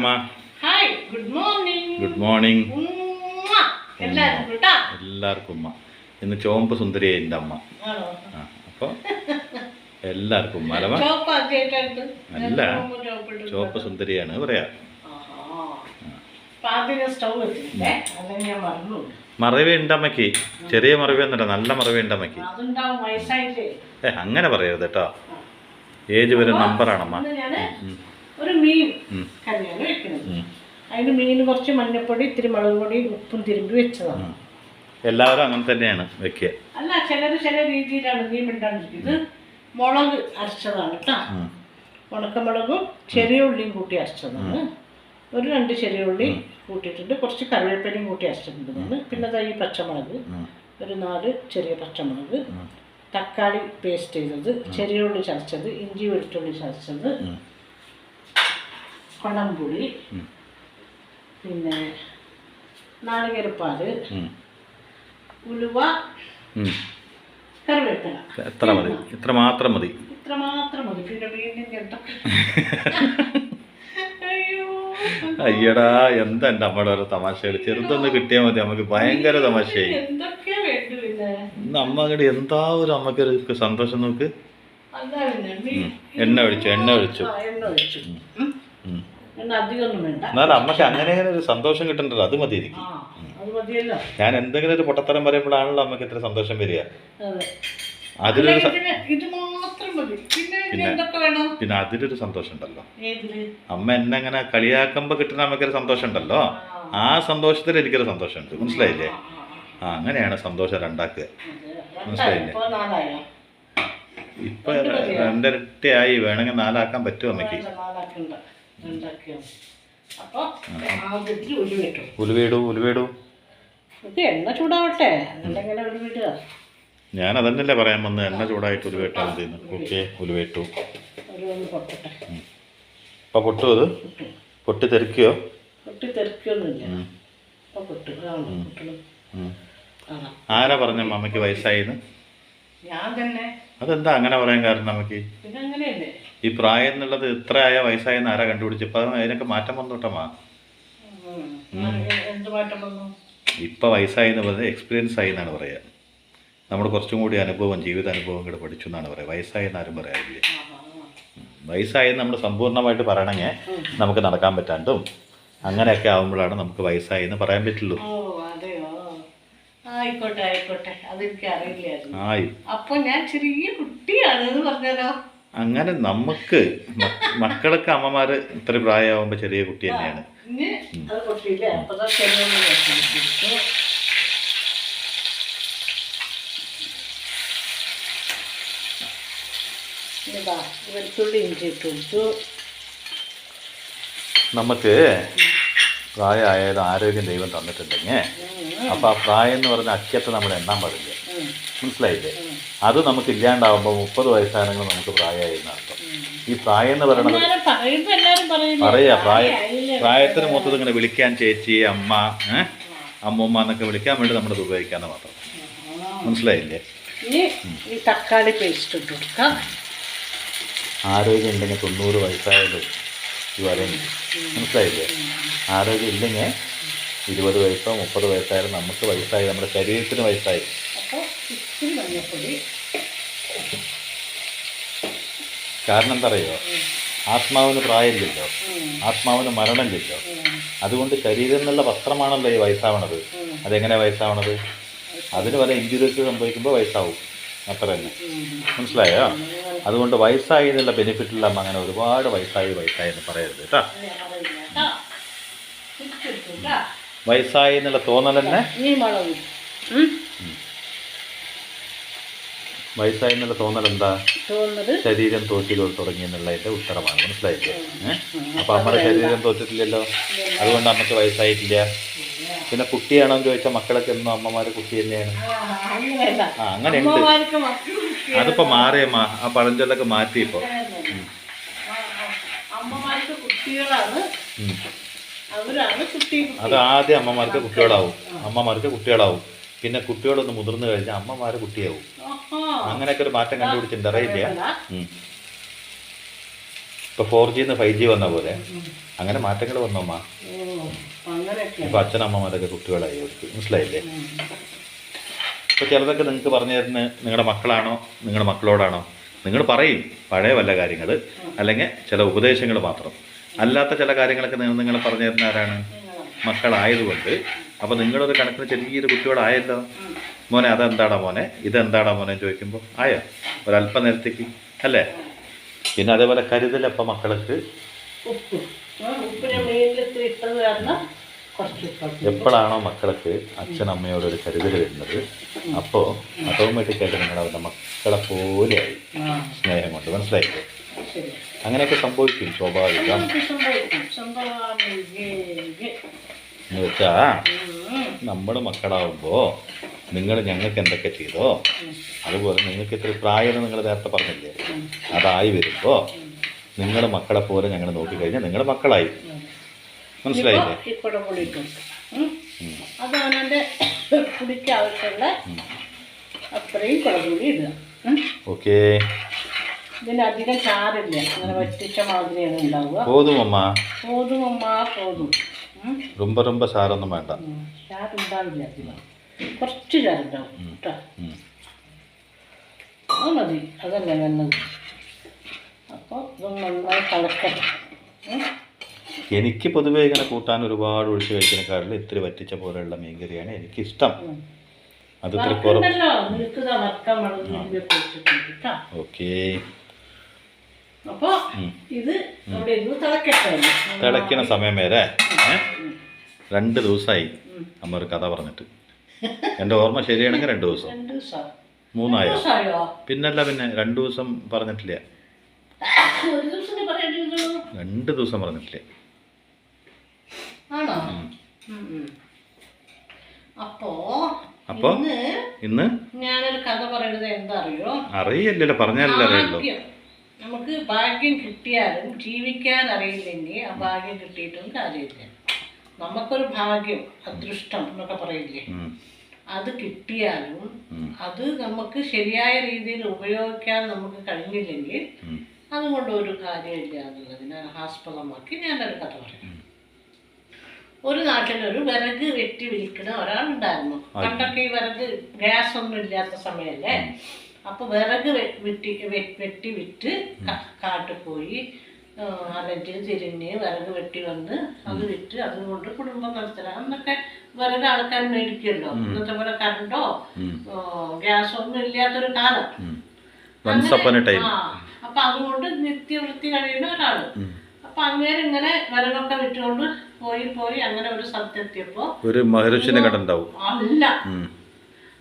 അമ്മ. Hi, good morning. Good morning. എല്ലാവർക്കും എല്ലാവർക്കും ഉമ്മ. ഇന്ന് ചോമ്പ് സുന്ദരിയായി എൻ്റെ അമ്മ. അപ്പോൾ എല്ലാവർക്കും ഉമ്മ അല്ലമ്മ. അല്ല, ചോപ്പ് സുന്ദരിയാണ് പറയാ. മറവി ഉണ്ട് അമ്മയ്ക്ക്. ചെറിയ മറവി ഒന്നുമില്ല, നല്ല മറവി ഉണ്ട് അമ്മയ്ക്ക്. അങ്ങനെ പറയരുത് കേട്ടോ. ഏജ് വരെ നമ്പറാണമ്മ. ഒരു മീൻ കറിയാണ് വെക്കുന്നത്. അതിന് മീൻ കുറച്ച് മഞ്ഞപ്പൊടി, ഇത്തിരി മുളക് പൊടി, ഉപ്പും തിരുമ്പി വെച്ചതാണ്. എല്ലാവരും അങ്ങനെ തന്നെയാണ് വെക്കുക. അല്ല, ചില രീതിയിലാണ് മീൻ ഉണ്ടാകുന്നത്. മുളക് അരച്ചതാണ് കേട്ടോ. ഉണക്കമുളകും ചെറിയ ഉള്ളിയും കൂട്ടി അരച്ചതാണ്. ഒരു 2 ചെറിയ ഉള്ളി കൂട്ടിയിട്ടുണ്ട്. കുറച്ച് കറിവേപ്പിലയും കൂട്ടി അരച്ചിട്ടുണ്ട്. പിന്നെ ഈ പച്ചമുളക്, ഒരു 4 ചെറിയ പച്ചമുളക്, തക്കാളി പേസ്റ്റ് ചെയ്തത്, ചെറിയ ഉള്ളി ചതച്ചത്, ഇഞ്ചി വെളുത്തുള്ളി ചതച്ചത്, കുടംപുളി, പിന്നെ നാളികേരപ്പാല്, ഉലുവ, കറിവേപ്പില. എത്ര മതി? ഇത്ര മാത്രം മതി. പിന്നെ വീണ്ടും എന്തൊക്കെ അയ്യടാ, എന്താ എൻ്റെ അമ്മയുടെ ഓരോ തമാശകൾ. ചെറുതൊന്ന് കിട്ടിയാൽ മതി, നമുക്ക് ഭയങ്കര തമാശയായി. ഇന്ന് അമ്മ അങ്ങോട്ട് എന്താ ഒരു അമ്മക്കൊരു സന്തോഷം. നോക്ക്, എണ്ണ ഒഴിച്ചു. എന്നാലും അമ്മക്ക് അങ്ങനെ ഒരു സന്തോഷം കിട്ടണ്ടല്ലോ, അത് മതി എനിക്ക്. ഞാൻ എന്തെങ്കിലും ഒരു പൊട്ടത്തരം പറയുമ്പോഴാണല്ലോ അമ്മക്ക് ഇത്ര സന്തോഷം വരിക. അതിലൊരു പിന്നെ അതിലൊരു സന്തോഷം ഉണ്ടല്ലോ. അമ്മ എന്നെ അങ്ങനെ കളിയാക്കുമ്പോ കിട്ടുന്ന നമുക്കൊരു സന്തോഷം ഉണ്ടല്ലോ. ആ സന്തോഷത്തിൽ എനിക്കൊരു സന്തോഷമുണ്ട്. മനസ്സിലായില്ലേ? അങ്ങനെയാണ് സന്തോഷം രണ്ടാക്കുക. മനസ്സിലായില്ലേ? ഇപ്പൊ 2 ഇരട്ടിയായി. വേണമെങ്കിൽ 4 ആക്കാൻ പറ്റുമോ അമ്മയ്ക്ക്? ഉലുവേടൂ. എണ്ണ ചൂടാവട്ടെ. ഞാൻ അതന്നല്ലേ പറയാൻ വന്ന്. എണ്ണ ചൂടായിട്ട് ഉലുവേട്ടാ മതി. ഓക്കെ, ഉലുവേട്ടു. ഇപ്പൊ പൊട്ടുമോ? അത് പൊട്ടിത്തെറിക്കുകയോ? ആരാ പറഞ്ഞ അമ്മയ്ക്ക് വയസ്സായിന്ന്? അതെന്താ അങ്ങനെ പറയാൻ കാരണം? നമുക്ക് ഈ പ്രായം എന്നുള്ളത് ഇത്ര ആയ വയസ്സായെന്ന് ആരാ കണ്ടുപിടിച്ചപ്പോ അതിനൊക്കെ മാറ്റം വന്നോട്ടമ്മ. ഇപ്പൊ വയസ്സായി എന്ന് പറഞ്ഞാൽ എക്സ്പീരിയൻസ് ആയി എന്നാണ് പറയാ. നമ്മൾ കുറച്ചും കൂടി ജീവിതാനുഭവം കൂടെ പഠിച്ചു എന്നാണ് പറയുക. വയസ്സായെന്ന് ആരും പറയാറില്ല. വയസ്സായെന്ന് നമ്മൾ സമ്പൂർണ്ണമായിട്ട് പറയണമെങ്കിൽ നമുക്ക് നടക്കാൻ പറ്റാണ്ടും അങ്ങനെയൊക്കെ ആകുമ്പോഴാണ് നമുക്ക് വയസ്സായെന്ന് പറയാൻ പറ്റുള്ളൂ. ആയിക്കോട്ടെ, അതെനിക്ക് അറിയില്ലായിരുന്നു. അപ്പൊ ഞാൻ ചെറിയ കുട്ടിയാണെന്ന് പറഞ്ഞാലോ. അങ്ങനെ നമുക്ക് മക്കളൊക്കെ അമ്മമാര് ഇത്ര പ്രായമാകുമ്പോ ചെറിയ കുട്ടി തന്നെയാണ്. വെളുത്തുള്ളി ഇഞ്ചി ഇട്ട് കൊടുത്തു. നമുക്ക് പ്രായമായാലും ആരോഗ്യം ദൈവം തന്നിട്ടുണ്ടെങ്കിൽ അപ്പൊ ആ പ്രായം എന്ന് പറഞ്ഞ അക്ഷയത്തെ നമ്മൾ എണ്ണാൻ പാടില്ല. മനസ്സിലായില്ലേ? അത് നമുക്ക് ഇല്ലാണ്ടാവുമ്പോൾ 30 വയസ്സാണെങ്കിൽ നമുക്ക് പ്രായമായി എന്നർത്ഥം. ഈ പ്രായം എന്ന് പറയണത് പ്രായത്തിന് മൊത്തം ഇങ്ങനെ വിളിക്കാൻ ചേച്ചി, അമ്മ, അമ്മൂമ്മ എന്നൊക്കെ വിളിക്കാൻ വേണ്ടി നമ്മൾ ഉപയോഗിക്കാന്ന് മാത്രം. മനസ്സിലായില്ലേ? ഈ തക്കാളി പേസ്റ്റ് ഇട്ട് കൊടുക്കാം. ആരോഗ്യം ഉണ്ടെങ്കിൽ 90 വയസ്സായാലും ഈ വരണ്ട്. മനസ്സിലായില്ലേ? ആരോഗ്യം ഇല്ലെങ്കിൽ 20 വയസ്സോ 30 വയസ്സായാലും നമുക്ക് വയസ്സായി, നമ്മുടെ ശരീരത്തിന് വയസ്സായി. കാരണം എന്താ അറിയോ? ആത്മാവിന് പ്രായമില്ലല്ലോ, ആത്മാവിന് മരണമില്ലല്ലോ. അതുകൊണ്ട് ശരീരം എന്നുള്ള വസ്ത്രമാണല്ലോ ഈ വയസ്സാവണത്. അതെങ്ങനെ വയസ്സാവണത്? അതിന് പല ഇഞ്ചുറീസ് സംഭവിക്കുമ്പോൾ വയസ്സാവും, അത്ര തന്നെ. മനസ്സിലായോ? അതുകൊണ്ട് വയസ്സായി എന്നുള്ള ബെനിഫിറ്റുള്ള അങ്ങനെ ഒരുപാട് വയസ്സായി എന്ന് പറയരുത് കേട്ടോ. വയസ്സായി എന്നുള്ള തോന്നൽ തന്നെ വയസ്സായി എന്നുള്ള തോന്നൽ എന്താ? ശരീരം തോറ്റിൽ തുടങ്ങി എന്നുള്ളതിന്റെ ഉത്തരമാണ്. മനസ്സിലായില്ലേ? അപ്പൊ നമ്മുടെ ശരീരം തോറ്റിട്ടില്ലല്ലോ, അതുകൊണ്ട് അമ്മക്ക് വയസ്സായിട്ടില്ല. പിന്നെ കുട്ടിയാണോ എന്ന് ചോദിച്ചാൽ മക്കളൊക്കെ എന്നും അമ്മമാര് കുട്ടി തന്നെയാണ്. അങ്ങനെയുണ്ട്. അതിപ്പോ മാറിയമ്മ, ആ പഴഞ്ചൊല്ലൊക്കെ മാറ്റി. ഇപ്പൊ അത് ആദ്യം അമ്മമാർക്ക് കുട്ടികളാവും. പിന്നെ കുട്ടികളൊന്ന് മുതിർന്നു കഴിഞ്ഞാൽ അമ്മമാര് കുട്ടിയാവും. അങ്ങനെയൊക്കെ ഒരു മാറ്റം കണ്ടുപിടിച്ചിട്ടുണ്ട്, അറിയില്ല. ഇപ്പോൾ 4G നിന്ന് 5G വന്ന പോലെ അങ്ങനെ മാറ്റങ്ങൾ വന്നോമ്മ. അങ്ങനെയൊക്കെ ഇപ്പോൾ അച്ഛനമ്മമാരൊക്കെ കുട്ടികളായി അവർക്ക്, മനസ്സിലായില്ലേ? ഇപ്പോൾ ചിലതൊക്കെ നിങ്ങൾക്ക് പറഞ്ഞു തരുന്ന നിങ്ങളുടെ മക്കളാണോ നിങ്ങളുടെ മക്കളോടാണോ നിങ്ങൾ പറയും പഴയ വല്ല കാര്യങ്ങൾ, അല്ലെങ്കിൽ ചില ഉപദേശങ്ങൾ മാത്രം. അല്ലാത്ത ചില കാര്യങ്ങളൊക്കെ നിങ്ങൾ പറഞ്ഞു തരുന്ന ആരാണ്? മക്കളായതുകൊണ്ട്. അപ്പോൾ നിങ്ങളൊരു കണക്കിന് ചെറിയൊരു കുട്ടികളായല്ലോ. മോനെ അതെന്താടാ മോനെ, ഇതെന്താടാ മോനെ ചോദിക്കുമ്പോൾ ആയോ ഒരല്പനേരത്തേക്ക് അല്ലേ? പിന്നെ അതേപോലെ കരുതലപ്പം മക്കൾക്ക് എപ്പോഴാണോ മക്കൾക്ക് അച്ഛനമ്മയോടൊരു കരുതൽ വരുന്നത്, അപ്പോൾ ഓട്ടോമാറ്റിക്കായിട്ട് നിങ്ങൾ അവരുടെ മക്കളെ പോലെയായി സ്നേഹം കൊണ്ട്, മനസ്സിലായില്ലേ? അങ്ങനെയൊക്കെ സംഭവിക്കും, സ്വാഭാവികം. എന്ന് വെച്ചാൽ നമ്മുടെ മക്കളാവുമ്പോൾ നിങ്ങൾ ഞങ്ങൾക്ക് എന്തൊക്കെ ചെയ്തോ അതുപോലെ നിങ്ങൾക്ക് ഇത്ര പ്രായം നിങ്ങൾ നേരത്തെ പറഞ്ഞില്ലേ, അതായി വരുമ്പോൾ നിങ്ങൾ മക്കളെ പോലെ ഞങ്ങൾ നോക്കിക്കഴിഞ്ഞാൽ നിങ്ങളുടെ മക്കളായി, മനസ്സിലായില്ലേ? അതാണ് എൻ്റെ കുടിക്ക് ആവശ്യമുള്ള അത്രയും കുളകൂടി ഇടുക. ഓക്കേ. ഇതിന് അധികം ചാറില്ല, അങ്ങനെ വറ്റിച്ച മാതിരിയാണ് ഉണ്ടാവുക. പോതുമമ്മ പോതും. ரொம்ப ചാറൊന്നും വേണ്ട. ചാറുണ്ടാവില്ല, അധികം കുറച്ച് ചാറുണ്ടാവും കേട്ടോ. അത് മതി, അതല്ലേ നല്ലത്. അപ്പോൾ ഇതൊന്ന് നന്നായി തിളക്കട്ടെ. എനിക്ക് പൊതുവേ ഇങ്ങനെ കൂട്ടാൻ ഒരുപാട് ഒഴിച്ച് കഴിക്കുന്നതിനേക്കാളും ഇത്തിരി വറ്റിച്ച പോലെയുള്ള മീൻകറിയാണ് എനിക്കിഷ്ടം. അത് ഇത്തിരി കുറവ്. ഓക്കേ. അപ്പോൾ ഇത് തിളയ്ക്കുന്ന സമയം വരെ 2 ദിവസമായി അമ്മ ഒരു കഥ പറഞ്ഞിട്ട്. എൻ്റെ ഓർമ്മ ശരിയാണെങ്കിൽ 2 ദിവസം, 3 പിന്നല്ല, പിന്നെ 2 ദിവസം പറഞ്ഞിട്ടില്ല, 2 ദിവസം പറഞ്ഞിട്ടില്ല. അപ്പോ ഇന്ന് ഞാനൊരു കഥ പറയുന്നത് എന്താ അറിയോ? അറിയില്ലല്ലോ, പറഞ്ഞാലല്ലേ അറിയുള്ളൂ. നമുക്ക് ഭാഗ്യം കിട്ടിയാലും ജീവിക്കാൻ അറിയില്ലെങ്കിൽ ആ ഭാഗ്യം കിട്ടിയിട്ടും കാര്യമില്ല. നമുക്കൊരു ഭാഗ്യം, അദൃഷ്ടം എന്നൊക്കെ പറയില്ലേ, അത് കിട്ടിയാലും അത് നമുക്ക് ശരിയായ രീതിയിൽ ഉപയോഗിക്കാൻ നമുക്ക് കഴിഞ്ഞില്ലെങ്കിൽ അതുകൊണ്ട് ഒരു കാര്യമില്ല എന്നുള്ളതിനെ ആസ്പദമാക്കി ഞാനൊരു കഥ പറയാം. ഒരു നാട്ടിലൊരു വിറക് വെട്ടി വിൽക്കുന്ന ഒരാളുണ്ടായിരുന്നു. പണ്ടൊക്കെ ഈ വിറക് ഗ്യാസ് ഒന്നും ഇല്ലാത്ത സമയമല്ലേ. അപ്പോൾ വിറക് വെട്ടി വിറ്റ് കാട്ടിൽ പോയി അലഞ്ഞ് തിരിഞ്ഞ് വിറക് വെട്ടി വന്ന് അത് വിറ്റ് അതുകൊണ്ട് കുടുംബം നടത്തണം. അന്നൊക്കെ വിറക് ആൾക്കാർ മേടിക്കുമല്ലോ, ഇന്നത്തെ പോലെ കറണ്ടോ ഗ്യാസോ ഒന്നും ഇല്ലാത്തൊരു കാലം. അപ്പൊ അതുകൊണ്ട് നിത്യവൃത്തി കഴിയുന്ന ഒരാള്. അപ്പൊ അങ്ങനെ ഇങ്ങനെ വിറകൊക്കെ വിറ്റുകൊണ്ട് പോയി അങ്ങനെ ഒരു സ്ഥലത്തെത്തിയപ്പോ ഒരു മഹർഷിനെ കണ്ടുണ്ടാവും. അല്ല,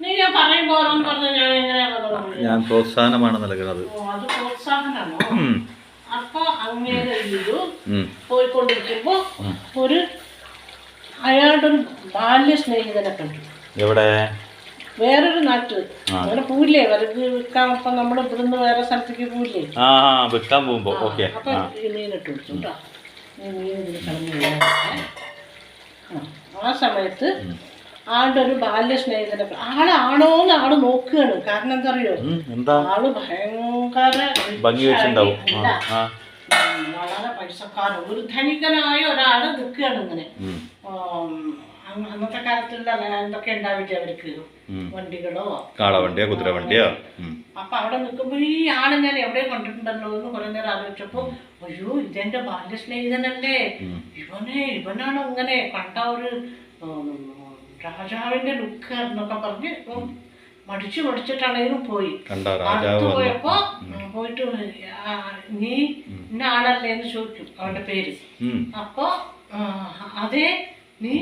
നീ ഞാൻ പറയുമ്പോ ഓരോന്ന് പറഞ്ഞ ഞാൻ എങ്ങനെയാണോ ഞാൻ പ്രോത്സാഹനമാണ് നൽകുന്നത്. അത് പ്രോത്സാഹനമാണോ? അപ്പൊ അങ്ങനെ ഇത് പോയിക്കൊണ്ടിരിക്കുമ്പോ അയാളുടെ ഒരു ബാല്യ സ്നേഹിതനെ കണ്ടു. എവിടെ? വേറൊരു നാട്ടിൽ. അങ്ങനെ പോയില്ലേ വിറക് വിൽക്കാൻ. അപ്പൊ നമ്മുടെ ഇവിടുന്ന് വേറെ സ്ഥലത്തേക്ക് പോയില്ലേ, വിൽക്കാൻ പോകുമ്പോ അപ്പൊ മീനിട്ട് കൊടുത്തു കേട്ടോ. മീൻ കളഞ്ഞു. ആ സമയത്ത് ആളുടെ ഒരു ബാല്യ സ്നേഹിതനെ, ആളാണോന്ന് ആള് നോക്കുകയാണ്. കാരണം എന്താ അറിയോ, ആള് ഭയങ്കര വളരെ പൈസക്കാരൻ, ഒരു ധനികനായ ഒരാള് നിൽക്കുകയാണ് ഇങ്ങനെ. അന്നത്തെ കാലത്തുള്ള എന്തൊക്കെ ഉണ്ടാവില്ലേ അവർക്ക്, വണ്ടികളോ കാളവണ്ടിയോ കുതിരവണ്ടിയോ. അപ്പൊ അവിടെ നിൽക്കുമ്പോ ഈ ആളെ ഞാൻ എവിടെ കണ്ടിട്ടുണ്ടല്ലോ എന്ന് കുറെ നേരം ആലോചിച്ചപ്പോ, അയ്യോ ഇതെന്റെ ബാല്യ സ്നേഹിതനല്ലേ, ഇവനാണോ ഇങ്ങനെ കണ്ട ഒരു രാജാവിന്റെ ലുക്ക് എന്നൊക്കെ പറഞ്ഞ് മടിച്ചിട്ടാണെങ്കിലും പോയി. അടുത്ത് പോയപ്പോ പോയിട്ട് നീ ഇന്ന ആളല്ലേ എന്ന് ചോദിക്കും അവന്റെ പേര്. അപ്പൊ അതെ നീ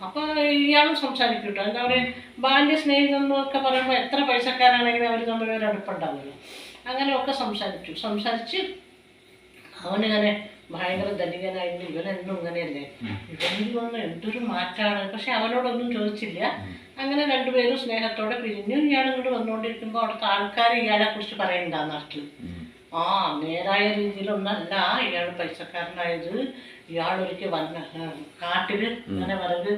അപ്പൊ ഇയാളും സംസാരിക്കും കേട്ടോ. എന്താ പറയുക, ബാല്യ സ്നേഹിതം എന്നൊക്കെ പറയുമ്പോൾ എത്ര പൈസക്കാരാണെങ്കിലും അവർ തമ്മിൽ ഒരു അടുപ്പുണ്ടാവുമല്ലോ. അങ്ങനെയൊക്കെ സംസാരിച്ച് അവനിങ്ങനെ ഭയങ്കര ധനികനായിട്ട് ഇവനെന്നും ഇങ്ങനെയല്ലേ, ഇവനിൽ വന്ന് എന്തൊരു മാറ്റാണ്. പക്ഷെ അവനോടൊന്നും ചോദിച്ചില്ല. അങ്ങനെ രണ്ടുപേരും സ്നേഹത്തോടെ പിരിഞ്ഞു. ഇയാൾ ഇങ്ങോട്ട് വന്നുകൊണ്ടിരിക്കുമ്പോൾ അവിടുത്തെ ആൾക്കാർ ഇയാളെ കുറിച്ച് പറയണ്ടാ നാട്ടിൽ. നേരായ രീതിയിലൊന്നല്ല ഇയാൾ പൈസക്കാരനായത്. ഇയാളൊരിക്കൽ വന്ന കാട്ടില് ഇങ്ങനെ വിറക്,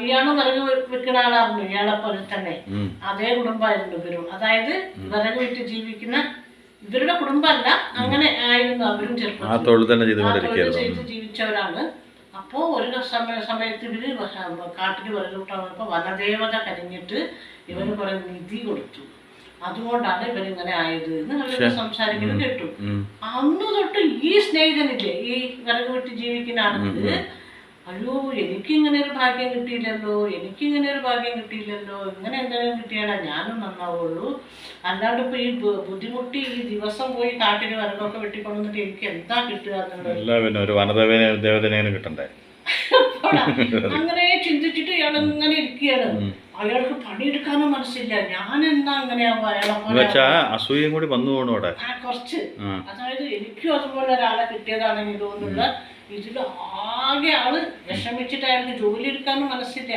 ഇയാളും വിറക് വിൽക്കുന്ന ആളായിരുന്നു ഇയാളെ പോലെ തന്നെ. അതേ കുടുംബമായിരുന്നു ഇവരും. അതായത് വിറക് വിറ്റ് ജീവിക്കുന്ന ഇവരുടെ കുടുംബമല്ല, അങ്ങനെ ആയിരുന്നു അവരും ആ ചെറുപ്പം തൊഴിൽ തന്നെ ചെയ്ത് ചെയ്തുകൊണ്ടിരിക്കുകയായിരുന്നു. ജീവിച്ചവരാണ്. അപ്പോൾ ഒരു സമയത്ത് ഇവര് കാട്ടിൽ വിറകിട്ടാകുമ്പോൾ വനദേവത കരിഞ്ഞിട്ട് ഇവന് കുറെ നിധി കൊടുത്തു. അതുകൊണ്ടാണ് ഇവരിങ്ങനെ ആയത് എന്ന് അവര് സംസാരിക്കുന്നത് കേട്ടു. അന്ന് തൊട്ട് ഈ സ്നേഹിതനില്ലേ, ഈ വിറക് വെട്ടി ജീവിക്കുന്ന ആണെങ്കിൽ, അയ്യോ എനിക്കിങ്ങനെ ഒരു ഭാഗ്യം കിട്ടിയില്ലല്ലോ, എനിക്കിങ്ങനെ ഒരു ഭാഗ്യം കിട്ടിയില്ലല്ലോ, ഇങ്ങനെ എന്തെങ്കിലും കിട്ടിയാലേ ഞാനും നന്നാവുള്ളൂ. അല്ലാണ്ട് ഇപ്പൊ ഈ ബുദ്ധിമുട്ടി ഈ ദിവസം പോയി കാട്ടിന് വിറകൊക്കെ വെട്ടിക്കൊണ്ടിട്ട് എനിക്ക് എന്താ കിട്ടുക എന്നുള്ളത് ഒരു വനദേവതനെയാണ് കിട്ടണ്ടേ. അങ്ങനെ ചിന്തിച്ചിട്ട് ഇയാൾ ഇങ്ങനെ ഇരിക്കുകയാണ്. അയാൾക്ക് പണിയെടുക്കാനും മനസ്സില്ല. ഞാൻ എന്നാ അങ്ങനെയാവും അയാളെ അസൂയം കൂടി വന്നു പോകണു അവിടെ കുറച്ച്. അതായത് എനിക്കും അതുപോലെ ഒരാളെ കിട്ടിയതാണെങ്കിലോ എന്നുള്ള ഇതിൽ ആകെ ആള് വിഷമിച്ചിട്ട് അയാൾക്ക് ജോലി എടുക്കാനും മനസ്സില്ല.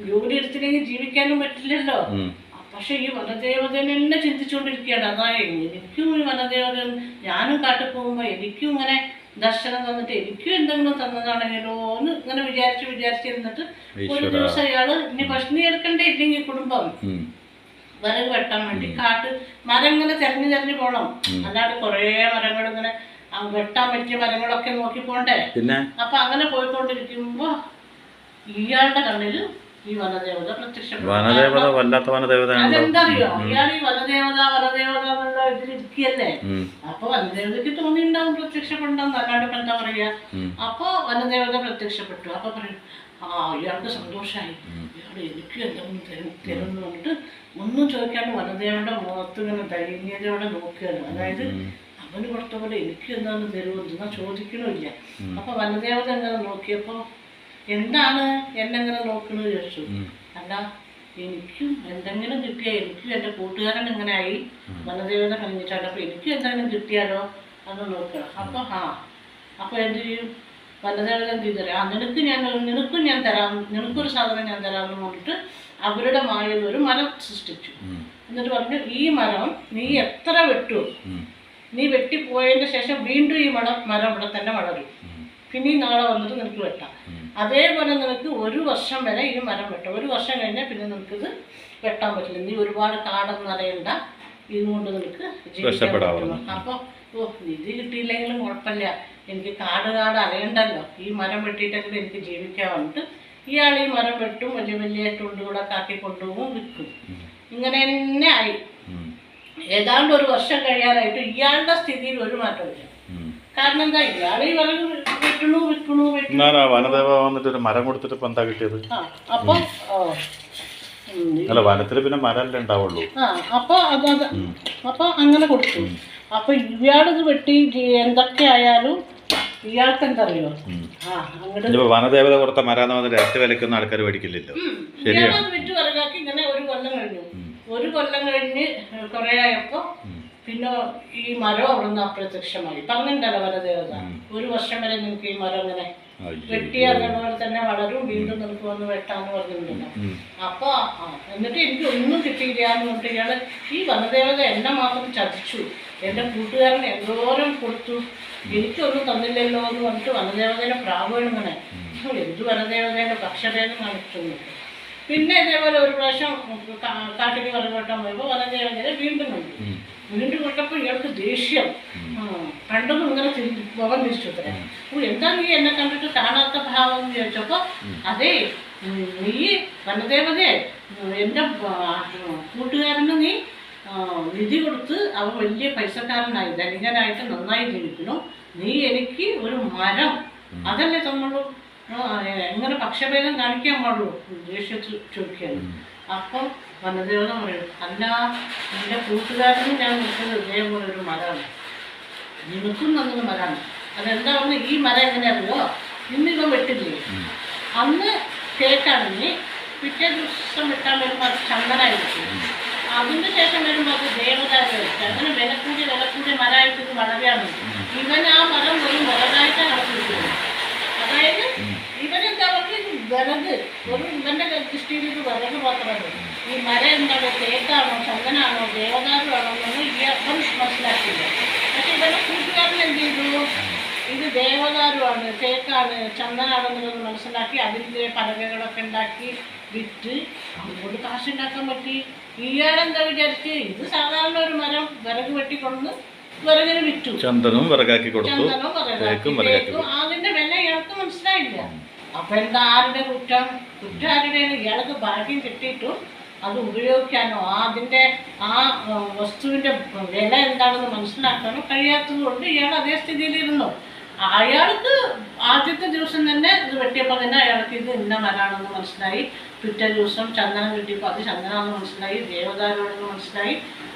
ജോലി എടുത്തില്ലെങ്കിൽ ജീവിക്കാനും പറ്റില്ലല്ലോ. പക്ഷെ ഈ വനദേവതനെ തന്നെ ചിന്തിച്ചുകൊണ്ടിരിക്കുകയാണ്. അതായത് എനിക്കും ഈ വനദേവത, ഞാനും കാട്ടിൽ പോകുമ്പോ എനിക്കും ഇങ്ങനെ ദർശനം തന്നിട്ട് എനിക്കും എന്തെങ്കിലും തന്നതാണെങ്കിലോ എന്ന് ഇങ്ങനെ വിചാരിച്ചിരുന്നിട്ട് ഒരു ദിവസം അയാള് ഇനി ഭക്ഷണി എടുക്കണ്ടേ, ഇല്ലെങ്കിൽ കുടുംബം വിറക് വെട്ടാൻ വേണ്ടി മരം ഇങ്ങനെ തെരഞ്ഞു പോണം. അല്ലാണ്ട് കുറേ മരങ്ങൾ ഇങ്ങനെ വെട്ടാൻ പറ്റിയ മരങ്ങളൊക്കെ നോക്കി പോണ്ടേ. അപ്പൊ അങ്ങനെ പോയിക്കൊണ്ടിരിക്കുമ്പോ ഇയാളുടെ കണ്ണില് ഈ വനദേവത പ്രത്യക്ഷപ്പെട്ടു. അതെന്തറിയോ, ഇയാൾ ഈ വനദേവത എന്നുള്ള ഇതിലിരിക്കല്ലേ. അപ്പൊ വനദേവതയ്ക്ക് തോന്നിയിട്ടുണ്ടാവും പ്രത്യക്ഷപ്പെടണം, അല്ലാണ്ട് എന്താ പറയാ. അപ്പൊ വനദേവത പ്രത്യക്ഷപ്പെട്ടു. അപ്പൊ പറയും, ഇയാൾക്ക് സന്തോഷമായി, ഇയാൾ എനിക്ക് എന്തെങ്കിലും തരുമെന്ന് പറഞ്ഞിട്ട് ഒന്നും ചോദിക്കാണ്ട് വനദേവയുടെ മുഖത്ത് ഇങ്ങനെ ദൈന്യതയോടെ നോക്കുകയാണ്. അതായത് അവന് കൊടുത്ത പോലെ എനിക്ക് എന്താണെന്ന് തരുമെന്ന് ചോദിക്കണമില്ല. അപ്പൊ വനദേവത എങ്ങനെ നോക്കിയപ്പോ, എന്താണ് എന്നെങ്ങനെ നോക്കണെന്ന് ചോദിച്ചു. അല്ല, എനിക്കും എന്തെങ്കിലും കിട്ടിയാൽ, എനിക്കും എൻ്റെ കൂട്ടുകാരൻ ഇങ്ങനെ ആയി വനദേവത കഴിഞ്ഞിട്ടാണ്, അപ്പൊ എനിക്കും എന്തെങ്കിലും കിട്ടിയാലോ അത് നോക്കുക. അപ്പൊ എന്ത് ചെയ്യും വനദേവത, എന്ത് ചെയ്തരാം, നിനക്കും ഞാൻ തരാം, നിനക്കൊരു സാധനം ഞാൻ തരാമെന്ന് പറഞ്ഞിട്ട് അവരുടെ മായയിൽ ഒരു മരം സൃഷ്ടിച്ചു. എന്നിട്ട് പറഞ്ഞു, ഈ മരം നീ എത്ര വെട്ടു, നീ വെട്ടിപ്പോയതിന് ശേഷം വീണ്ടും ഈ മരം ഇവിടെ തന്നെ വളരും, പിന്നെ നാളെ വന്നിട്ട് നിനക്ക് വെട്ടാം. അതേപോലെ നിനക്ക് 1 വർഷം വരെ ഈ മരം വെട്ടാം. 1 വർഷം കഴിഞ്ഞാൽ പിന്നെ നിനക്കിത് വെട്ടാൻ പറ്റില്ല. നീ ഒരുപാട് കാടൊന്നും അറിയണ്ട, ഇതുകൊണ്ട് നിനക്ക് ജീവിക്കാൻ പറ്റുള്ളൂ. അപ്പോൾ നിധി കിട്ടിയില്ലെങ്കിലും കുഴപ്പമില്ല, എനിക്ക് കാട് അറിയണ്ടല്ലോ, ഈ മരം വെട്ടിയിട്ടെങ്കിലും എനിക്ക് ജീവിക്കാൻ വന്നിട്ട് ഇയാൾ ഈ മരം വെട്ടും, വലിയ വലിയ തൊണ്ടുകൂടൊക്കെ ആക്കി കൊണ്ടുപോകും, വിൽക്കും. ഇങ്ങനെ തന്നെ ആയി. ഏതാണ്ട് 1 വർഷം കഴിയാറായിട്ട് ഇയാളുടെ സ്ഥിതിയിൽ ഒരു മാറ്റമില്ല. കാരണം എന്താ, ഇയാൾ ഈ വിറക് വിൽക്കണു. വനദേവ വന്നിട്ട് ഒരു മരം കൊടുത്തിട്ട് ഇപ്പൊ എന്താ കിട്ടിയത്? അപ്പൊ വനത്തില് പിന്നെ മരല്ലേ ഉണ്ടാവുള്ളൂ. അപ്പൊ അങ്ങനെ കൊടുത്തു. അപ്പൊ ഇയാളിത് വെട്ടി എന്തൊക്കെ ആയാലും ഇയാൾക്ക് എന്തറിയോ, വനദേവത കൊടുത്ത മരാന്ന് വന്നിട്ട് ഏറ്റ വിലക്കൊന്നും ആൾക്കാർ മേടിക്കില്ലല്ലോ. ഇയാളത് വിറ്റ് വിറകാക്കി. ഇങ്ങനെ 1 കൊല്ലം കഴിഞ്ഞു. 1 കൊല്ലം കഴിഞ്ഞ് കുറെ ആയപ്പോ പിന്നെ ഈ മരം അവിടെ നിന്ന് അപ്രത്യക്ഷമായി. പറഞ്ഞിട്ടുണ്ടല്ലോ വനദേവത, 1 വർഷം വരെ നിനക്ക് ഈ മരം ഇങ്ങനെ വെട്ടി അതുപോലെ തന്നെ വളരും, വീണ്ടും നിനക്ക് വന്ന് വെട്ടാന്ന് പറഞ്ഞിട്ടുണ്ടല്ലോ. അപ്പൊ എന്നിട്ട് എനിക്ക് ഒന്നും കിട്ടിയില്ല എന്ന് പറഞ്ഞിട്ട് ഇയാള്, ഈ വനദേവത എന്നെ മാത്രം ചതിച്ചു, എൻ്റെ കൂട്ടുകാരൻ എന്തോരം കൊടുത്തു, എനിക്കൊന്നും തന്നില്ലല്ലോ എന്ന് പറഞ്ഞിട്ട് വനദേവതയുടെ പ്രാവുകൾ ഇങ്ങനെ എന്ത് വനദേവതയുടെ പക്ഷഭേദം കാണിച്ചു. പിന്നെ ഇതേപോലെ ഒരു പ്രാവശ്യം കാട്ടിൽ വിറക് വെട്ടാൻ പോയപ്പോൾ വനദേവതയെ വീണ്ടും കണ്ടപ്പോൾ ഇയാൾക്ക് ദേഷ്യം. കണ്ടതും ഇങ്ങനെ മുഖം തിരിച്ചു തരാം. എന്താ നീ എന്നെ കണ്ടിട്ട് കാണാത്ത ഭാവം എന്ന് ചോദിച്ചപ്പോൾ, അതേ നീ വനദേവതയെ എൻ്റെ കൂട്ടുകാരന് നീ നിധി കൊടുത്ത് അവൻ വലിയ പൈസക്കാരനായി ധനികനായിട്ട് നന്നായി ജീവിക്കുന്നു, നീ എനിക്ക് ഒരു മരം അതല്ലേ തന്നുള്ളൂ, എങ്ങനെ പക്ഷഭേദം കാണിക്കാൻ പാടുള്ളൂ ദേഷ്യത്തിൽ ചോദിക്കുകയാണ്. അപ്പം വനദേവത പറയും, അല്ല എൻ്റെ കൂട്ടുകാരനും ഞാൻ നിൽക്കുന്നത് ഇതേപോലെ ഒരു മരമാണ്, നിനക്കും നല്ലൊരു മരമാണ്. അതെന്താ പറഞ്ഞാൽ, ഈ മരം എങ്ങനെ അറിയോ, ഇന്നിവ വെട്ടില്ലേ, അന്ന് കേക്കാണെങ്കിൽ പിറ്റേ ദിവസം വെട്ടാൻ വരുമ്പോൾ അത് ചന്ദനായിരിക്കും, അതിന് ശേഷം വരുമ്പോൾ അത് ദേവതായിട്ട് വെച്ച് അങ്ങനെ വില കൂടി മരമായിട്ട് ഇത് വളരെയാണ്. ഇവൻ ആ മരം വെറും വിറകായിട്ടാണ് നടത്തിയിരിക്കുന്നത്. അതായത് ഇവനെന്താ പറയുക, വിറക് ഒരു ഇവൻ്റെ ദൃഷ്ടിയിൽ ഇത് വിറക് മാത്രമല്ല. ഈ മരം എന്താണ്, തേക്കാണോ ചന്ദനാണോ ദേവതാരുമാണോ എന്നൊന്നും ഇവൻ മനസ്സിലാക്കിയില്ല. പക്ഷെ ഇവരുടെ കൂട്ടുകാരൻ എന്ത് ചെയ്തു, ഇത് ദേവതാരുമാണ്, തേക്കാണ്, ചന്ദനാണെന്നുള്ളത് മനസ്സിലാക്കി അതിൻ്റെ പലകകളൊക്കെ ഉണ്ടാക്കി വിറ്റ് അതുകൊണ്ട് കാശുണ്ടാക്കാൻ പറ്റി. ഇയാളെന്താ വിചാരിച്ച്, ഇത് സാധാരണ ഒരു മരം വിറക് വെട്ടിക്കൊണ്ടുവന്ന് വിറകിന് വിറ്റു. ചന്ദനവും വിറകാക്കി കൊടുത്തു, ചന്ദനവും തേക്കും വിറകാക്കി. അതിന്റെ വില ഇയാൾക്ക് മനസ്സിലായില്ല. അപ്പൊ എന്താ, ആരുടെ കുറ്റം? കുറ്റം ആരുടെയാണ്? ഇയാൾക്ക് ഭാഗ്യം കിട്ടിയിട്ടും അത് ഉപയോഗിക്കാനോ അതിന്റെ ആ വസ്തുവിന്റെ വില എന്താണെന്ന് മനസ്സിലാക്കാനോ കഴിയാത്തത് കൊണ്ട് ഇയാൾ അതേ സ്ഥിതിയിലിരുന്നു. അയാൾക്ക് ആദ്യത്തെ ദിവസം തന്നെ ഇത് വെട്ടിയപ്പോൾ തന്നെ അയാൾക്ക് ഇത് ഇന്ന മരാണെന്ന് മനസ്സിലായി. പിറ്റേ ദിവസം ചന്ദനം കിട്ടിയപ്പോൾ അത് ചന്ദനമാണെന്ന് മനസ്സിലായി, ദേവദാരുടെന്ന് മനസ്സിലായി.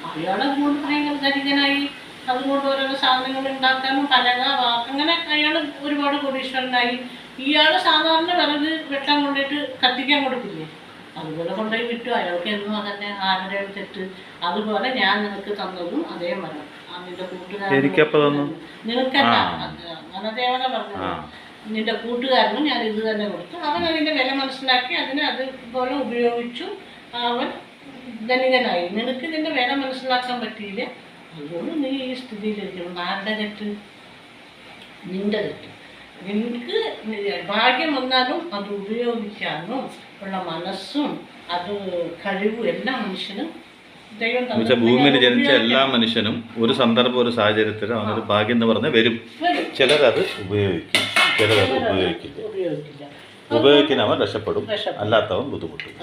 അയാൾ അതുകൊണ്ട് ഭയങ്കര ധനികനായി. അതുകൊണ്ട് ഓരോരോ സാധനങ്ങൾ ഉണ്ടാക്കാനും പലക അങ്ങനെ അയാൾ ഒരുപാട് കോടീശ്വരനായി. ഇയാൾ സാധാരണ വിറക് വെട്ടാൻ കൊണ്ടിട്ട് കത്തിക്കാൻ കൊടുക്കില്ലേ, അതുപോലെ കൊണ്ടുപോയി വിറ്റു. അയാൾക്ക് എന്നും അതന്നെ, ആരുടെ തെറ്റ്? അതുപോലെ ഞാൻ നിനക്ക് തന്നതും അതേ മരം നിന്റെ കൂട്ടുകാരൻ നിനക്കല്ല, വനദേവത പറഞ്ഞു, നിന്റെ കൂട്ടുകാരനും ഞാൻ ഇത് തന്നെ കൊടുത്തു. അവൻ അതിന്റെ വില മനസ്സിലാക്കി അതിനെ അതുപോലെ ഉപയോഗിച്ചു. അവൻ ധനികനായി. നിനക്ക് ഇതിന്റെ വില മനസ്സിലാക്കാൻ പറ്റിയില്ല, അതുകൊണ്ട് നീ ഈ സ്ഥിതിയിലിരിക്കണം. ആരുടെ തെറ്റ്? നിന്റെ തെറ്റ്. നിനക്ക് ഭാഗ്യം വന്നാലും അത് ഉപയോഗിക്കാനും ഉള്ള മനസ്സും അത് കഴിവും എല്ലാ മനുഷ്യനും ദൈവം തന്നു. ഭൂമിയിൽ ജനിച്ച എല്ലാ മനുഷ്യനും ഒരു സന്ദർഭം ഒരു സാഹചര്യത്തിൽ അവനൊരു ഭാഗ്യം എന്ന് പറഞ്ഞാൽ വരും. ചിലരത് ഉപയോഗിക്കും, ചിലരത് ഉപയോഗിക്കില്ല. ഉപയോഗിക്കുന്നവൻ രക്ഷപ്പെടും, അല്ലാത്തവൻ ബുദ്ധിമുട്ടും.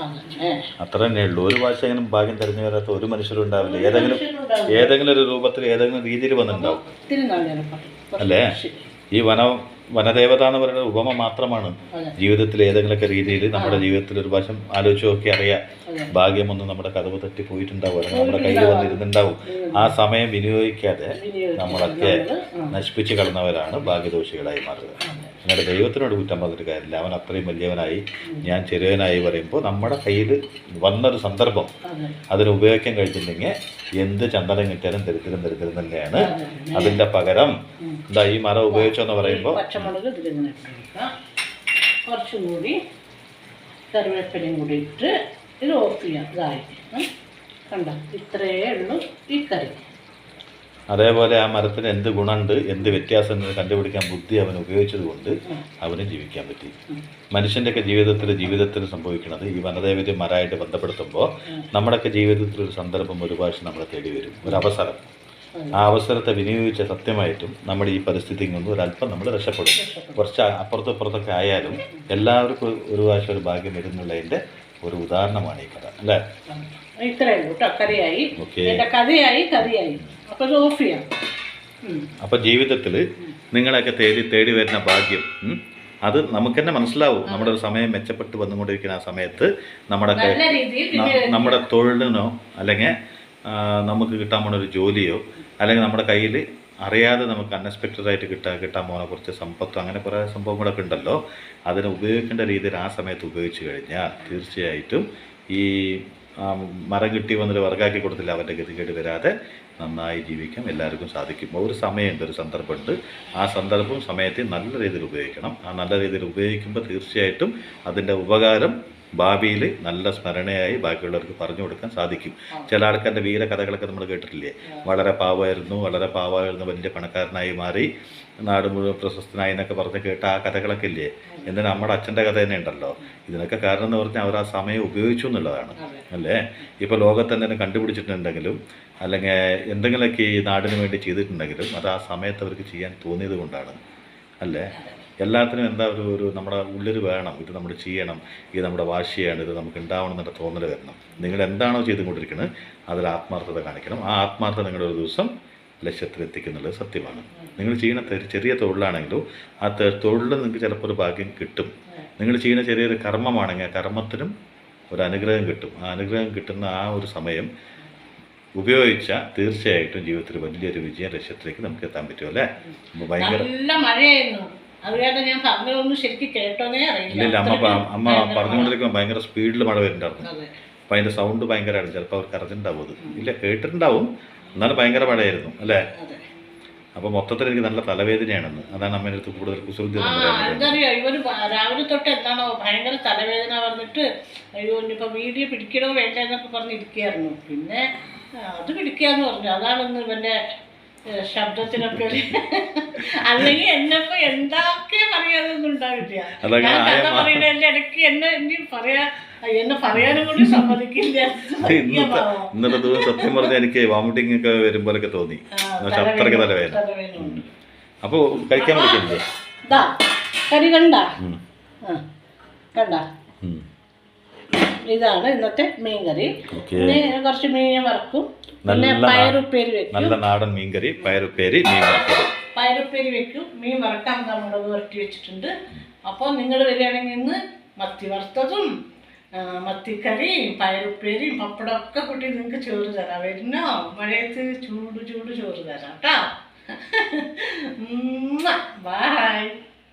അത്ര തന്നെ ഉള്ളൂ. ഒരു ഭാഷ എങ്ങനെ ഭാഗ്യം തെരഞ്ഞു വരാത്ത ഒരു മനുഷ്യരും ഉണ്ടാവില്ല. ഏതെങ്കിലും ഒരു രൂപത്തിൽ ഏതെങ്കിലും രീതിയിൽ വന്നിട്ടുണ്ടാവും അല്ലേ? ഈ വനദേവത എന്ന് പറയുന്നത് ഉപമ മാത്രമാണ്. ജീവിതത്തിൽ ഏതെങ്കിലുമൊക്കെ രീതിയിൽ നമ്മുടെ ജീവിതത്തിൽ ഒരു പ്രാവശ്യം ആലോചിച്ച് നോക്കി അറിയാം, ഭാഗ്യമൊന്നും നമ്മുടെ കതവ് തട്ടി പോയിട്ടുണ്ടാവും, അല്ലെങ്കിൽ നമ്മുടെ കയ്യിൽ വന്നിരുന്നുണ്ടാവും. ആ സമയം വിനിയോഗിക്കാതെ നമ്മളൊക്കെ നശിപ്പിച്ച് കളഞ്ഞവരാണ് ഭാഗ്യദോഷികളായി മാറുക. എന്നിട്ട് ദൈവത്തിനോട് കുറ്റം പറഞ്ഞിട്ട് കാര്യമില്ല. അവൻ അത്രയും വലിയവനായി ഞാൻ ചെറിയവനായി പറയുമ്പോൾ നമ്മുടെ കയ്യിൽ വന്നൊരു സന്ദർഭം അതിന് ഉപയോഗിക്കാൻ കഴിഞ്ഞിട്ടുണ്ടെങ്കിൽ എന്ത് ചന്ദനം കിട്ടിയാലും ദരിദ്രം തന്നെയാണ്. അതിൻ്റെ പകരം എന്താ ഈ മരം ഉപയോഗിച്ചെന്ന് പറയുമ്പോൾ പച്ചമുളക് ഇതിലിങ്ങനെ ഇട്ട് കുറച്ചും കൂടി കറിവേപ്പിലയും കൂടി ഇട്ട് ഇത് ഓഫ് ചെയ്യാം. ഇതായി കണ്ട, ഇത്രയേ ഉള്ളൂ ഈ കറി. അതേപോലെ ആ മരത്തിന് എന്ത് ഗുണമുണ്ട്, എന്ത് വ്യത്യാസം കണ്ടുപിടിക്കാൻ ബുദ്ധി അവൻ ഉപയോഗിച്ചത് കൊണ്ട് അവന് ജീവിക്കാൻ പറ്റി. മനുഷ്യൻ്റെയൊക്കെ ജീവിതത്തിൽ സംഭവിക്കുന്നത് ഈ വനദേവത മരമായിട്ട് ബന്ധപ്പെടുത്തുമ്പോൾ നമ്മുടെയൊക്കെ ജീവിതത്തിൽ ഒരു സന്ദർഭം ഒരു പ്രാവശ്യം നമ്മളെ തേടി വരും, ഒരു അവസരം. ആ അവസരത്തെ വിനിയോഗിച്ച സത്യമായിട്ടും നമ്മുടെ ഈ പരിസ്ഥിതിയിൽ നിന്ന് ഒരല്പം നമ്മൾ രക്ഷപ്പെടും. കുറച്ച് അപ്പുറത്തൊക്കെ ആയാലും എല്ലാവർക്കും ഒരു പ്രാവശ്യം ഒരു ഭാഗ്യം വരുന്നുള്ളതിൻ്റെ ഒരു ഉദാഹരണമാണ് ഈ കഥ അല്ലേ? ഇത്രയേ ഉള്ളൂ കേട്ടോ. കറിയായി, കറിയായി. അപ്പോൾ ഇത് ഓഫ് ചെയ്യാം. അപ്പോൾ ജീവിതത്തിൽ നിങ്ങളെയൊക്കെ തേടി വരുന്ന ഭാഗ്യം അത് നമുക്ക് തന്നെ മനസ്സിലാവും. നമ്മുടെ ഒരു സമയം മെച്ചപ്പെട്ട് വന്നുകൊണ്ടിരിക്കുന്ന ആ സമയത്ത് നമ്മുടെ തൊഴിലിനോ അല്ലെങ്കിൽ നമുക്ക് കിട്ടാൻ പോണ ഒരു ജോലിയോ അല്ലെങ്കിൽ നമ്മുടെ കയ്യിൽ അറിയാതെ നമുക്ക് അൺഎക്സ്പെക്റ്റഡായിട്ട് കിട്ടാൻ പോകുന്ന കുറച്ച് സമ്പത്തോ അങ്ങനെ കുറേ സംഭവങ്ങളൊക്കെ ഉണ്ടല്ലോ, അതിനെ ഉപയോഗിക്കേണ്ട രീതിയിൽ ആ സമയത്ത് ഉപയോഗിച്ച് കഴിഞ്ഞാൽ തീർച്ചയായിട്ടും ഈ മരം കിട്ടി വന്നിട്ട് വർഗാക്കി കൊടുത്തില്ല അവൻ്റെ ഗതികേട് വരാതെ നന്നായി ജീവിക്കാൻ എല്ലാവർക്കും സാധിക്കും. ഒരു സമയമുണ്ട്, ഒരു സന്ദർഭമുണ്ട്. ആ സന്ദർഭവും സമയത്തെ നല്ല രീതിയിൽ ഉപയോഗിക്കണം. ആ നല്ല രീതിയിൽ ഉപയോഗിക്കുമ്പോൾ തീർച്ചയായിട്ടും അതിൻ്റെ ഉപകാരം ഭാവിയിൽ നല്ല സ്മരണയായി ബാക്കിയുള്ളവർക്ക് പറഞ്ഞു കൊടുക്കാൻ സാധിക്കും. ചില ആൾക്കാരുടെ വീരകഥകളൊക്കെ നമ്മൾ കേട്ടിട്ടില്ലേ? വളരെ പാവമായിരുന്നു വലിയ പണക്കാരനായി മാറി നാട് മുഴുവൻ പ്രശസ്തനായി എന്നൊക്കെ പറഞ്ഞ് കേട്ട ആ കഥകളൊക്കെ ഇല്ലേ? എന്നാൽ നമ്മുടെ അച്ഛൻ്റെ കഥ തന്നെ ഉണ്ടല്ലോ. ഇതിനൊക്കെ കാരണം എന്ന് പറഞ്ഞാൽ അവർ ആ സമയം ഉപയോഗിച്ചു എന്നുള്ളതാണ് അല്ലേ? ഇപ്പോൾ ലോകത്ത് എന്തെങ്കിലും കണ്ടുപിടിച്ചിട്ടുണ്ടെങ്കിലും അല്ലെങ്കിൽ എന്തെങ്കിലുമൊക്കെ ഈ നാടിന് വേണ്ടി ചെയ്തിട്ടുണ്ടെങ്കിലും അത് ആ സമയത്ത് അവർക്ക് ചെയ്യാൻ തോന്നിയത് കൊണ്ടാണ് അല്ലേ? എല്ലാത്തിനും എന്താ ഒരു നമ്മുടെ ഉള്ളിൽ വേണം, ഇത് നമ്മൾ ചെയ്യണം, ഇത് നമ്മുടെ വാശിയാണ്, ഇത് നമുക്ക് ഉണ്ടാവണം എന്നുള്ള തോന്നൽ വരണം. നിങ്ങൾ എന്താണോ ചെയ്തുകൊണ്ടിരിക്കുന്നത് അതിൽ ആത്മാർത്ഥത കാണിക്കണം. ആ ആത്മാർത്ഥത നിങ്ങളൊരു ദിവസം ലക്ഷ്യത്തിലെത്തിക്കുന്നുള്ളത് സത്യമാണ്. നിങ്ങൾ ചെയ്യുന്ന ചെറിയ തൊഴിലാണെങ്കിലും ആ തൊഴിലിൽ നിങ്ങൾക്ക് ചിലപ്പോൾ ഒരു ഭാഗ്യം കിട്ടും. നിങ്ങൾ ചെയ്യുന്ന ചെറിയൊരു കർമ്മമാണെങ്കിൽ ആ കർമ്മത്തിനും ഒരു അനുഗ്രഹം കിട്ടും. ആ അനുഗ്രഹം കിട്ടുന്ന ആ ഒരു സമയം ഉപയോഗിച്ചാൽ തീർച്ചയായിട്ടും ജീവിതത്തിൽ വലിയൊരു വിജയ ലക്ഷ്യത്തിലേക്ക് നമുക്ക് എത്താൻ പറ്റും അല്ലേ? ഭയങ്കര നല്ല മഴയായിരുന്നു, അതുകൊണ്ട് ഞാൻ പറഞ്ഞതൊന്നും ശരിക്കും കേട്ടോന്നേ അറിയില്ല. ഇല്ല, അമ്മ പറഞ്ഞുകൊണ്ടിരിക്കുമ്പോൾ ഭയങ്കര സ്പീഡിൽ മഴ വരുന്നുണ്ടായിരുന്നു. അപ്പം അതിൻ്റെ സൗണ്ട് ഭയങ്കരമാണ്. ചിലപ്പോൾ അവർക്ക് അറിഞ്ഞിട്ടുണ്ടാവും. അത് ഇല്ല, കേട്ടിട്ടുണ്ടാവും, എന്നാലും ഭയങ്കര മഴയായിരുന്നു അല്ലേ? അപ്പോൾ മൊത്തത്തിൽ എനിക്ക് നല്ല തലവേദനയാണെന്ന്, അതാണ് അമ്മേൻ്റെ അടുത്ത് കൂടുതൽ കുസൃതി. എന്തറിയോ, ഇവർ രാവിലെ തൊട്ട് എന്താണോ ഭയങ്കര തലവേദന പറഞ്ഞിട്ട് അയ്യോ ഇനിയിപ്പോൾ വീഡിയോ പിടിക്കണോ വേണ്ട എന്നൊക്കെ പറഞ്ഞിരിക്കുകയായിരുന്നു. പിന്നെ അത് പിടിക്കാന്ന് പറഞ്ഞു. അതാണ് ഇന്ന് ഇവൻ്റെ ശബ്ദത്തിനൊക്കെ ഒരു അല്ലെങ്കിൽ എന്നപ്പോ എന്തൊക്കെ പറയാനൊന്നും ഉണ്ടാവില്ല. അതങ്ങനെ ഞാൻ കഥ ആയ പറയുന്നതിന്റെ ഇടയ്ക്ക് എന്നെ ഇനി എന്നെ പറയാനും കൂടി സമ്മതിക്കില്ല. ഇന്നത്തെ ദിവസം സത്യം പറഞ്ഞാൽ എനിക്ക് വോമിറ്റിംഗ് ഒക്കെ വരുമ്പോഴൊക്കെ തോന്നി. പക്ഷെ അത്രയ്ക്ക് തലവേദന. അപ്പോൾ കഴിക്കാൻ പറ്റില്ലേ? ഇതാ കറി കണ്ട കണ്ട, ഇതാണ് ഇന്നത്തെ മീൻ കറി. പിന്നെ കുറച്ച് മീൻ വറക്കും, പിന്നെ പയറുപ്പേരി വെക്കും. നല്ല നാടൻ മീൻകറി, പയറുപ്പേരി, മീൻ വറുത്തത്. പയറുപ്പേരി വെക്കും, മീൻ വറക്കാൻ മുളക് വരട്ടി വെച്ചിട്ടുണ്ട്. അപ്പോൾ നിങ്ങൾ വരികയാണെങ്കിൽ ഇന്ന് മത്തി വറുത്തതും മത്തിക്കറിയും പയറുപ്പേരിയും പപ്പടമൊക്കെ കൂട്ടി നിങ്ങൾക്ക് ചോറ് തരാം. വരുന്നോ മഴയത്ത് ചൂട് ചോറ് തരാം കേട്ടോ. ബൈ.